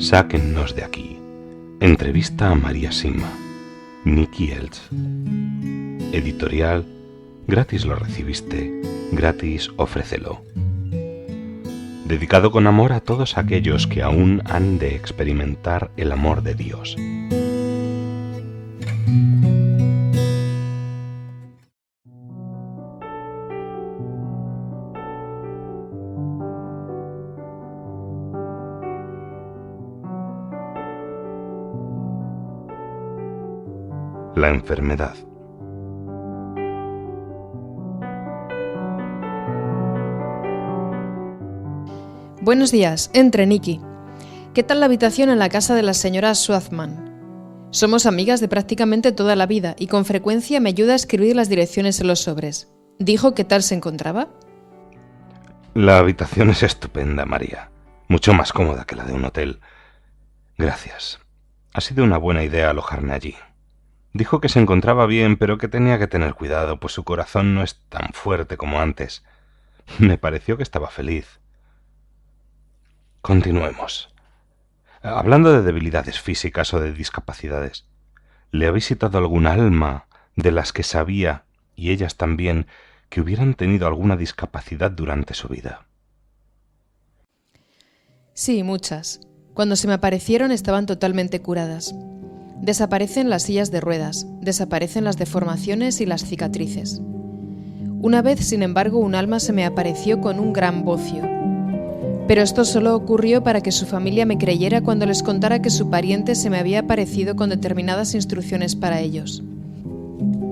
Sáquennos de aquí. Entrevista a María Sima. Nicky Elch. Editorial. Gratis lo recibiste, gratis ofrécelo. Dedicado con amor a todos aquellos que aún han de experimentar el amor de Dios. La enfermedad. Buenos días, entre Nicky. ¿Qué tal la habitación en la casa de la señora Schwarzman? Somos amigas de prácticamente toda la vida y con frecuencia me ayuda a escribir las direcciones en los sobres. ¿Dijo qué tal se encontraba? La habitación es estupenda, María. Mucho más cómoda que la de un hotel. Gracias. Ha sido una buena idea alojarme allí. Dijo que se encontraba bien, pero que tenía que tener cuidado, pues su corazón no es tan fuerte como antes. Me pareció que estaba feliz. Continuemos. Hablando de debilidades físicas o de discapacidades, ¿le ha visitado algún alma de las que sabía, y ellas también, que hubieran tenido alguna discapacidad durante su vida? Sí, muchas. Cuando se me aparecieron estaban totalmente curadas. Desaparecen las sillas de ruedas, desaparecen las deformaciones y las cicatrices. Una vez, sin embargo, un alma se me apareció con un gran bocio. Pero esto solo ocurrió para que su familia me creyera cuando les contara que su pariente se me había aparecido con determinadas instrucciones para ellos.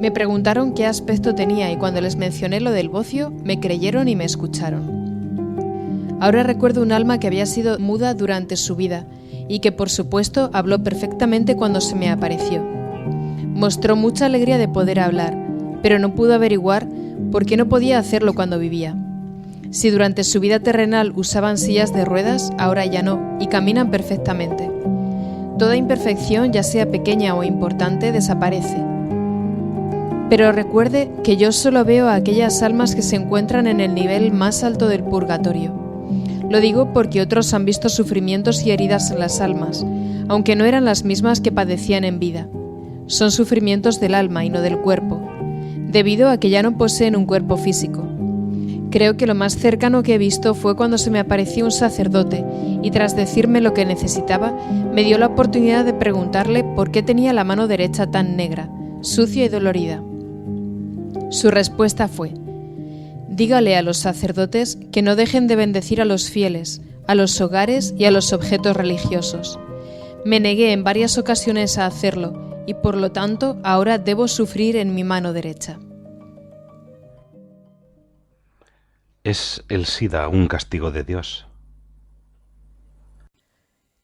Me preguntaron qué aspecto tenía y cuando les mencioné lo del bocio, me creyeron y me escucharon. Ahora recuerdo un alma que había sido muda durante su vida y que, por supuesto, habló perfectamente cuando se me apareció. Mostró mucha alegría de poder hablar, pero no pudo averiguar por qué no podía hacerlo cuando vivía. Si durante su vida terrenal usaban sillas de ruedas, ahora ya no, y caminan perfectamente. Toda imperfección, ya sea pequeña o importante, desaparece. Pero recuerde que yo solo veo a aquellas almas que se encuentran en el nivel más alto del purgatorio. Lo digo porque otros han visto sufrimientos y heridas en las almas, aunque no eran las mismas que padecían en vida. Son sufrimientos del alma y no del cuerpo, debido a que ya no poseen un cuerpo físico. Creo que lo más cercano que he visto fue cuando se me apareció un sacerdote y tras decirme lo que necesitaba, me dio la oportunidad de preguntarle por qué tenía la mano derecha tan negra, sucia y dolorida. Su respuesta fue: dígale a los sacerdotes que no dejen de bendecir a los fieles, a los hogares y a los objetos religiosos. Me negué en varias ocasiones a hacerlo y por lo tanto ahora debo sufrir en mi mano derecha. ¿Es el SIDA un castigo de Dios?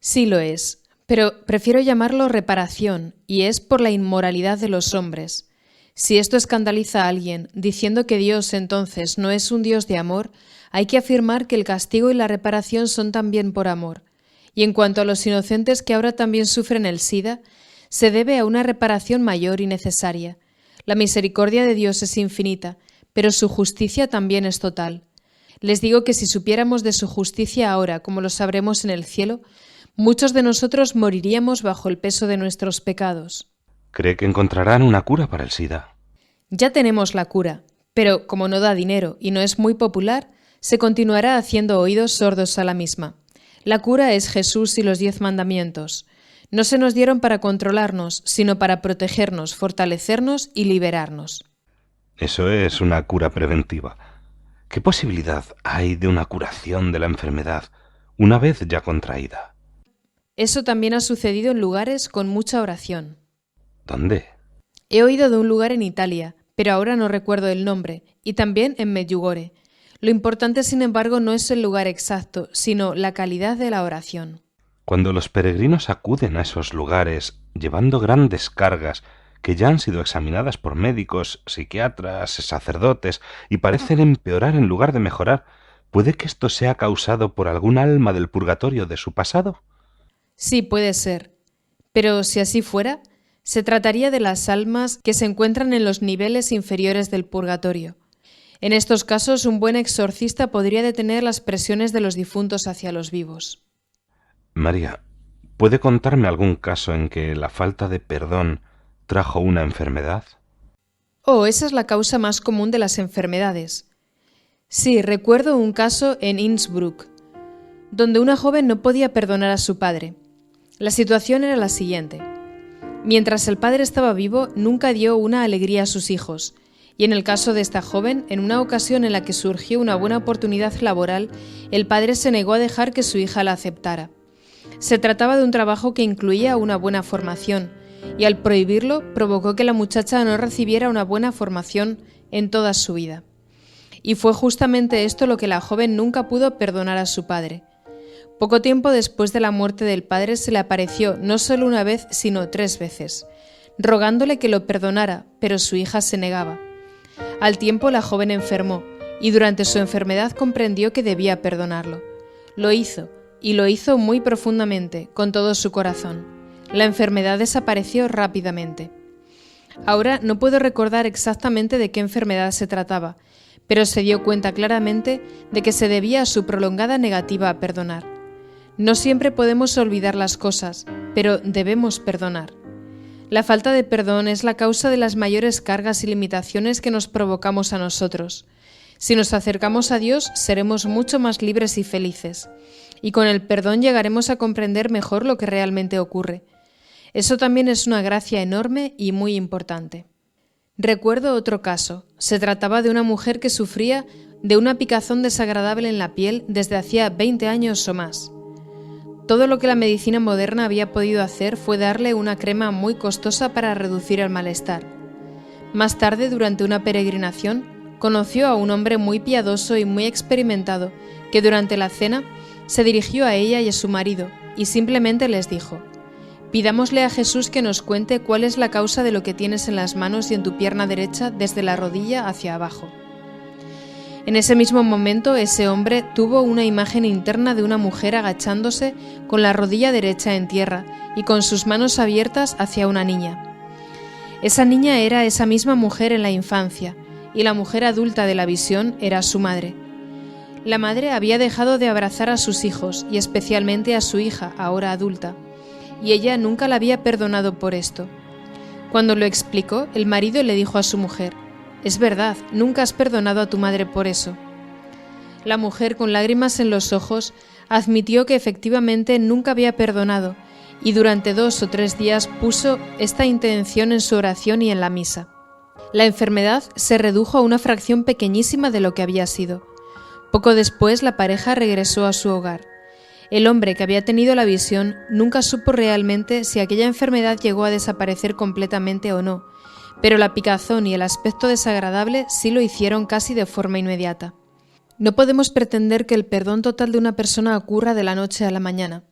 Sí lo es, pero prefiero llamarlo reparación y es por la inmoralidad de los hombres. Si esto escandaliza a alguien, diciendo que Dios entonces no es un Dios de amor, hay que afirmar que el castigo y la reparación son también por amor. Y en cuanto a los inocentes que ahora también sufren el SIDA, se debe a una reparación mayor y necesaria. La misericordia de Dios es infinita, pero su justicia también es total. Les digo que si supiéramos de su justicia ahora, como lo sabremos en el cielo, muchos de nosotros moriríamos bajo el peso de nuestros pecados. ¿Cree que encontrarán una cura para el SIDA? Ya tenemos la cura, pero como no da dinero y no es muy popular, se continuará haciendo oídos sordos a la misma. La cura es Jesús y los 10 mandamientos. No se nos dieron para controlarnos, sino para protegernos, fortalecernos y liberarnos. Eso es una cura preventiva. ¿Qué posibilidad hay de una curación de la enfermedad una vez ya contraída? Eso también ha sucedido en lugares con mucha oración. ¿Dónde? He oído de un lugar en Italia, pero ahora no recuerdo el nombre, y también en Medjugorje. Lo importante, sin embargo, no es el lugar exacto, sino la calidad de la oración. Cuando los peregrinos acuden a esos lugares llevando grandes cargas que ya han sido examinadas por médicos, psiquiatras, sacerdotes y parecen empeorar en lugar de mejorar, ¿puede que esto sea causado por algún alma del purgatorio de su pasado? Sí, puede ser. Pero si así fuera, se trataría de las almas que se encuentran en los niveles inferiores del purgatorio. En estos casos, un buen exorcista podría detener las presiones de los difuntos hacia los vivos. María, ¿Puede contarme algún caso en que la falta de perdón trajo una enfermedad? Oh, esa es la causa más común de las enfermedades. Sí, recuerdo un caso en Innsbruck, donde una joven no podía perdonar a su padre. La situación era la siguiente. Mientras el padre estaba vivo, nunca dio una alegría a sus hijos, y en el caso de esta joven, en una ocasión en la que surgió una buena oportunidad laboral, el padre se negó a dejar que su hija la aceptara. Se trataba de un trabajo que incluía una buena formación, y al prohibirlo provocó que la muchacha no recibiera una buena formación en toda su vida. Y fue justamente esto lo que la joven nunca pudo perdonar a su padre. Poco tiempo después de la muerte del padre se le apareció no solo una vez, sino 3 veces, rogándole que lo perdonara, pero su hija se negaba. Al tiempo la joven enfermó, y durante su enfermedad comprendió que debía perdonarlo. Lo hizo, y lo hizo muy profundamente, con todo su corazón. La enfermedad desapareció rápidamente. Ahora no puedo recordar exactamente de qué enfermedad se trataba, pero se dio cuenta claramente de que se debía a su prolongada negativa a perdonar. No siempre podemos olvidar las cosas, pero debemos perdonar. La falta de perdón es la causa de las mayores cargas y limitaciones que nos provocamos a nosotros. Si nos acercamos a Dios, seremos mucho más libres y felices, y con el perdón llegaremos a comprender mejor lo que realmente ocurre. Eso también es una gracia enorme y muy importante. Recuerdo otro caso. Se trataba de una mujer que sufría de una picazón desagradable en la piel desde hacía 20 años o más. Todo lo que la medicina moderna había podido hacer fue darle una crema muy costosa para reducir el malestar. Más tarde, durante una peregrinación, conoció a un hombre muy piadoso y muy experimentado que durante la cena se dirigió a ella y a su marido y simplemente les dijo: «Pidámosle a Jesús que nos cuente cuál es la causa de lo que tienes en las manos y en tu pierna derecha desde la rodilla hacia abajo». En ese mismo momento, ese hombre tuvo una imagen interna de una mujer agachándose con la rodilla derecha en tierra y con sus manos abiertas hacia una niña. Esa niña era esa misma mujer en la infancia, y la mujer adulta de la visión era su madre. La madre había dejado de abrazar a sus hijos, y especialmente a su hija, ahora adulta, y ella nunca la había perdonado por esto. Cuando lo explicó, el marido le dijo a su mujer: «Es verdad, nunca has perdonado a tu madre por eso». La mujer, con lágrimas en los ojos, admitió que efectivamente nunca había perdonado, y durante 2 o 3 días puso esta intención en su oración y en la misa. La enfermedad se redujo a una fracción pequeñísima de lo que había sido. Poco después la pareja regresó a su hogar. El hombre que había tenido la visión nunca supo realmente si aquella enfermedad llegó a desaparecer completamente o no, pero la picazón y el aspecto desagradable sí lo hicieron casi de forma inmediata. No podemos pretender que el perdón total de una persona ocurra de la noche a la mañana,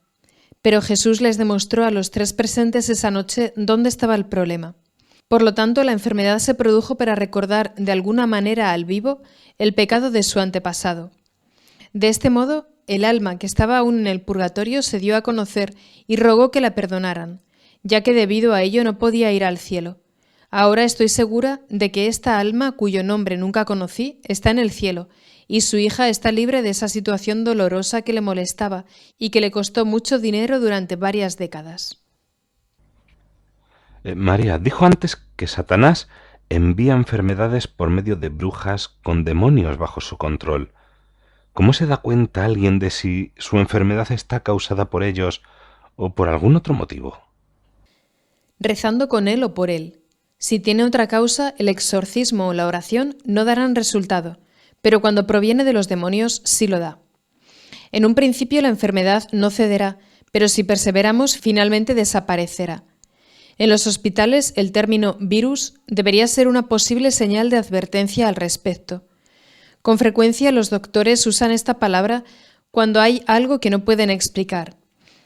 pero Jesús les demostró a los 3 presentes esa noche dónde estaba el problema. Por lo tanto, la enfermedad se produjo para recordar de alguna manera al vivo el pecado de su antepasado. De este modo, el alma que estaba aún en el purgatorio se dio a conocer y rogó que la perdonaran, ya que debido a ello no podía ir al cielo. Ahora estoy segura de que esta alma, cuyo nombre nunca conocí, está en el cielo, y su hija está libre de esa situación dolorosa que le molestaba y que le costó mucho dinero durante varias décadas. María, dijo antes que Satanás envía enfermedades por medio de brujas con demonios bajo su control. ¿Cómo se da cuenta alguien de si su enfermedad está causada por ellos o por algún otro motivo? Rezando con él o por él. Si tiene otra causa, el exorcismo o la oración no darán resultado, pero cuando proviene de los demonios sí lo da. En un principio la enfermedad no cederá, pero si perseveramos finalmente desaparecerá. En los hospitales el término virus debería ser una posible señal de advertencia al respecto. Con frecuencia los doctores usan esta palabra cuando hay algo que no pueden explicar.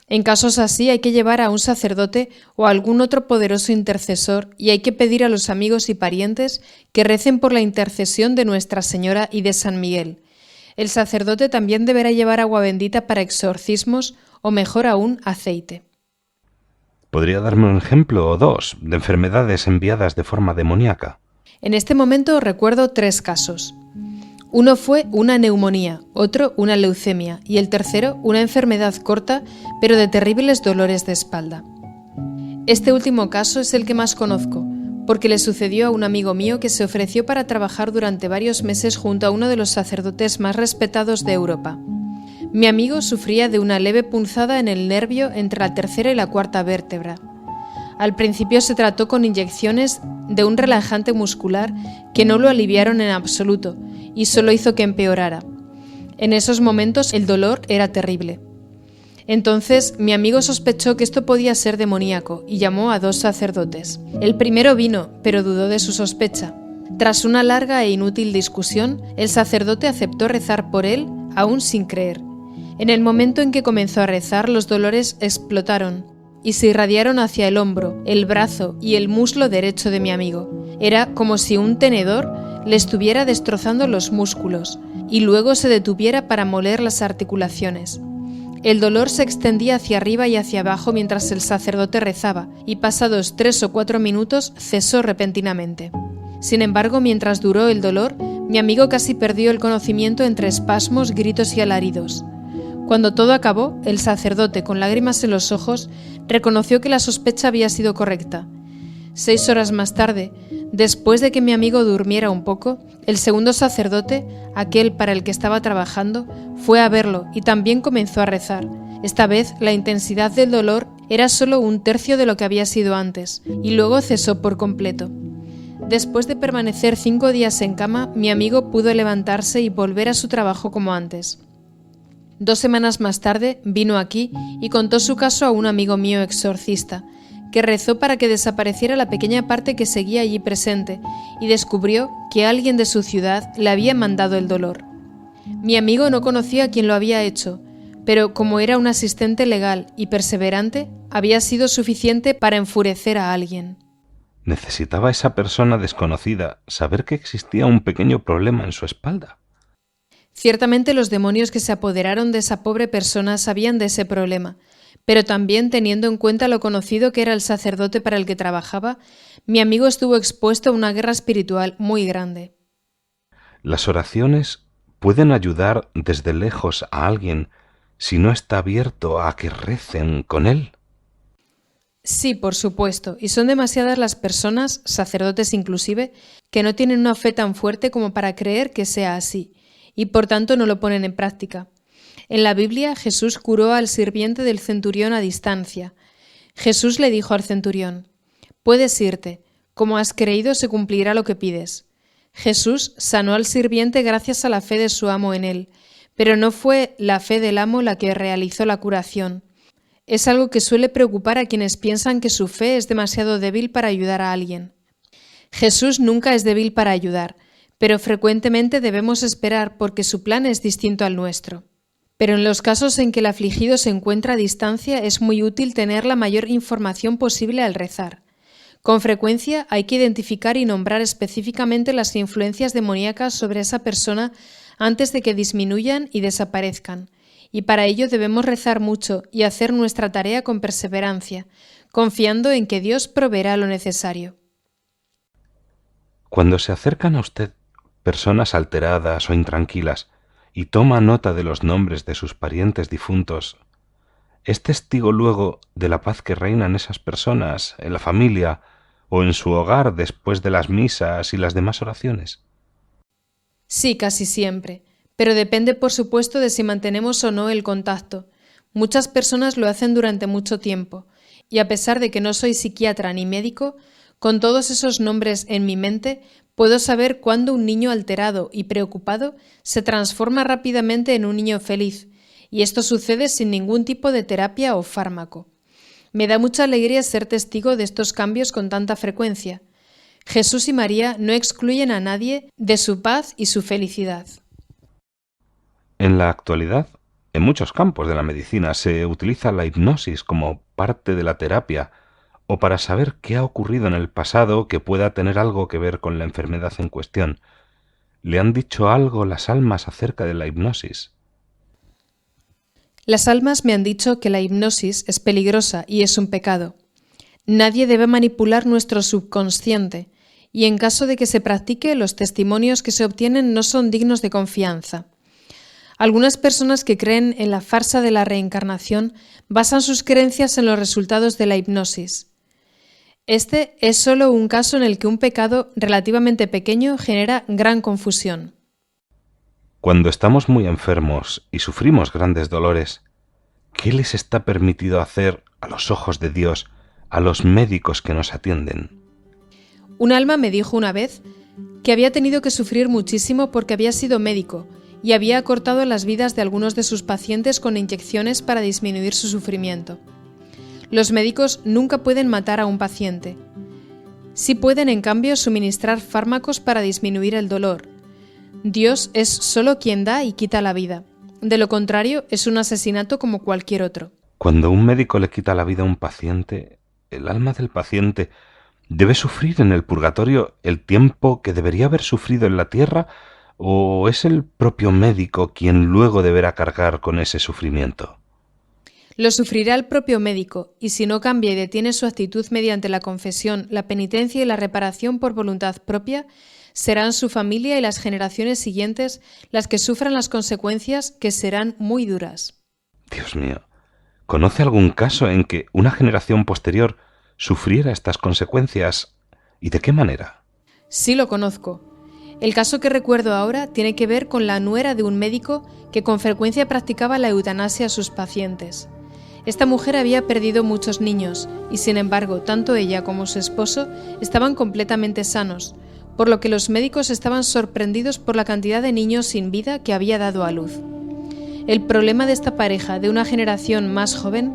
En casos así hay que llevar a un sacerdote o a algún otro poderoso intercesor y hay que pedir a los amigos y parientes que recen por la intercesión de Nuestra Señora y de San Miguel. El sacerdote también deberá llevar agua bendita para exorcismos o, mejor aún, aceite. ¿Podría darme un ejemplo o 2 de enfermedades enviadas de forma demoníaca? En este momento recuerdo 3 casos. Uno fue una neumonía, otro una leucemia y el tercero una enfermedad corta pero de terribles dolores de espalda. Este último caso es el que más conozco, porque le sucedió a un amigo mío que se ofreció para trabajar durante varios meses junto a uno de los sacerdotes más respetados de Europa. Mi amigo sufría de una leve punzada en el nervio entre la tercera y la cuarta vértebra. Al principio se trató con inyecciones de un relajante muscular que no lo aliviaron en absoluto y solo hizo que empeorara. En esos momentos el dolor era terrible. Entonces mi amigo sospechó que esto podía ser demoníaco y llamó a 2 sacerdotes. El primero vino, pero dudó de su sospecha. Tras una larga e inútil discusión, el sacerdote aceptó rezar por él, aún sin creer. En el momento en que comenzó a rezar, los dolores explotaron y se irradiaron hacia el hombro, el brazo y el muslo derecho de mi amigo. Era como si un tenedor le estuviera destrozando los músculos y luego se detuviera para moler las articulaciones. El dolor se extendía hacia arriba y hacia abajo mientras el sacerdote rezaba, y pasados 3 o 4 minutos cesó repentinamente. Sin embargo, mientras duró el dolor, mi amigo casi perdió el conocimiento entre espasmos, gritos y alaridos. Cuando todo acabó, el sacerdote, con lágrimas en los ojos, reconoció que la sospecha había sido correcta. 6 horas más tarde, después de que mi amigo durmiera un poco, el segundo sacerdote, aquel para el que estaba trabajando, fue a verlo y también comenzó a rezar. Esta vez la intensidad del dolor era solo 1/3 de lo que había sido antes, y luego cesó por completo. Después de permanecer 5 días en cama, mi amigo pudo levantarse y volver a su trabajo como antes. 2 semanas más tarde vino aquí y contó su caso a un amigo mío exorcista, que rezó para que desapareciera la pequeña parte que seguía allí presente y descubrió que alguien de su ciudad le había mandado el dolor. Mi amigo no conocía a quien lo había hecho, pero como era un asistente legal y perseverante, había sido suficiente para enfurecer a alguien. ¿Necesitaba esa persona desconocida saber que existía un pequeño problema en su espalda? Ciertamente los demonios que se apoderaron de esa pobre persona sabían de ese problema, pero también teniendo en cuenta lo conocido que era el sacerdote para el que trabajaba, mi amigo estuvo expuesto a una guerra espiritual muy grande. ¿Las oraciones pueden ayudar desde lejos a alguien si no está abierto a que recen con él? Sí, por supuesto, y son demasiadas las personas, sacerdotes inclusive, que no tienen una fe tan fuerte como para creer que sea así, y por tanto no lo ponen en práctica. En la Biblia, Jesús curó al sirviente del centurión a distancia. Jesús le dijo al centurión: «Puedes irte, como has creído se cumplirá lo que pides». Jesús sanó al sirviente gracias a la fe de su amo en él, pero no fue la fe del amo la que realizó la curación. Es algo que suele preocupar a quienes piensan que su fe es demasiado débil para ayudar a alguien. Jesús nunca es débil para ayudar, pero frecuentemente debemos esperar porque su plan es distinto al nuestro. Pero en los casos en que el afligido se encuentra a distancia es muy útil tener la mayor información posible al rezar. Con frecuencia hay que identificar y nombrar específicamente las influencias demoníacas sobre esa persona antes de que disminuyan y desaparezcan, y para ello debemos rezar mucho y hacer nuestra tarea con perseverancia, confiando en que Dios proveerá lo necesario. Cuando se acercan a usted personas alteradas o intranquilas y toma nota de los nombres de sus parientes difuntos, ¿es testigo luego de la paz que reina en esas personas, en la familia o en su hogar después de las misas y las demás oraciones? Sí, casi siempre, pero depende por supuesto de si mantenemos o no el contacto. Muchas personas lo hacen durante mucho tiempo, y a pesar de que no soy psiquiatra ni médico, con todos esos nombres en mi mente, puedo saber cuándo un niño alterado y preocupado se transforma rápidamente en un niño feliz, y esto sucede sin ningún tipo de terapia o fármaco. Me da mucha alegría ser testigo de estos cambios con tanta frecuencia. Jesús y María no excluyen a nadie de su paz y su felicidad. En la actualidad, en muchos campos de la medicina se utiliza la hipnosis como parte de la terapia o para saber qué ha ocurrido en el pasado que pueda tener algo que ver con la enfermedad en cuestión. ¿Le han dicho algo las almas acerca de la hipnosis? Las almas me han dicho que la hipnosis es peligrosa y es un pecado. Nadie debe manipular nuestro subconsciente, y en caso de que se practique, los testimonios que se obtienen no son dignos de confianza. Algunas personas que creen en la farsa de la reencarnación basan sus creencias en los resultados de la hipnosis. Este es solo un caso en el que un pecado relativamente pequeño genera gran confusión. Cuando estamos muy enfermos y sufrimos grandes dolores, ¿qué les está permitido hacer a los ojos de Dios a los médicos que nos atienden? Un alma me dijo una vez que había tenido que sufrir muchísimo porque había sido médico y había acortado las vidas de algunos de sus pacientes con inyecciones para disminuir su sufrimiento. Los médicos nunca pueden matar a un paciente. Sí pueden, en cambio, suministrar fármacos para disminuir el dolor. Dios es solo quien da y quita la vida. De lo contrario, es un asesinato como cualquier otro. Cuando un médico le quita la vida a un paciente, el alma del paciente debe sufrir en el purgatorio el tiempo que debería haber sufrido en la tierra, ¿o es el propio médico quien luego deberá cargar con ese sufrimiento? Lo sufrirá el propio médico, y si no cambia y detiene su actitud mediante la confesión, la penitencia y la reparación por voluntad propia, serán su familia y las generaciones siguientes las que sufran las consecuencias, que serán muy duras. Dios mío, ¿conoce algún caso en que una generación posterior sufriera estas consecuencias? ¿Y de qué manera? Sí lo conozco. El caso que recuerdo ahora tiene que ver con la nuera de un médico que con frecuencia practicaba la eutanasia a sus pacientes. Esta mujer había perdido muchos niños y, sin embargo, tanto ella como su esposo estaban completamente sanos, por lo que los médicos estaban sorprendidos por la cantidad de niños sin vida que había dado a luz. El problema de esta pareja de una generación más joven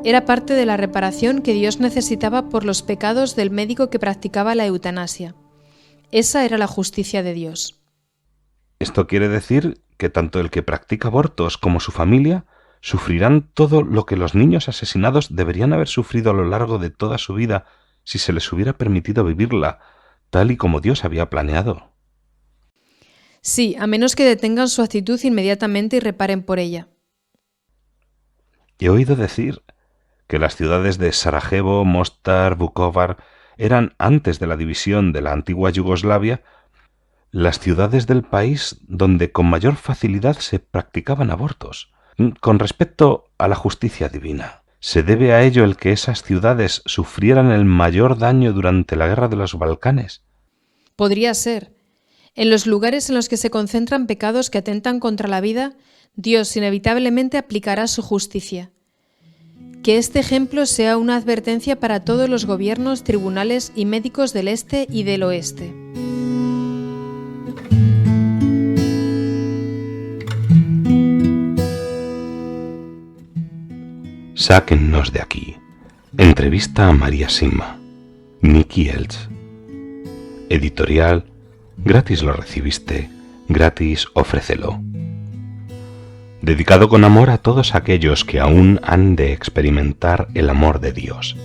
era parte de la reparación que Dios necesitaba por los pecados del médico que practicaba la eutanasia. Esa era la justicia de Dios. Esto quiere decir que tanto el que practica abortos como su familia sufrirán todo lo que los niños asesinados deberían haber sufrido a lo largo de toda su vida si se les hubiera permitido vivirla, tal y como Dios había planeado. Sí, a menos que detengan su actitud inmediatamente y reparen por ella. He oído decir que las ciudades de Sarajevo, Mostar, Vukovar eran, antes de la división de la antigua Yugoslavia, las ciudades del país donde con mayor facilidad se practicaban abortos. Con respecto a la justicia divina, ¿se debe a ello el que esas ciudades sufrieran el mayor daño durante la guerra de los Balcanes? Podría ser. En los lugares en los que se concentran pecados que atentan contra la vida, Dios inevitablemente aplicará su justicia. Que este ejemplo sea una advertencia para todos los gobiernos, tribunales y médicos del este y del oeste. Sáquennos de aquí. Entrevista a María Sima. Nicky Elch. Editorial. Gratis lo recibiste, gratis ofrécelo. Dedicado con amor a todos aquellos que aún han de experimentar el amor de Dios.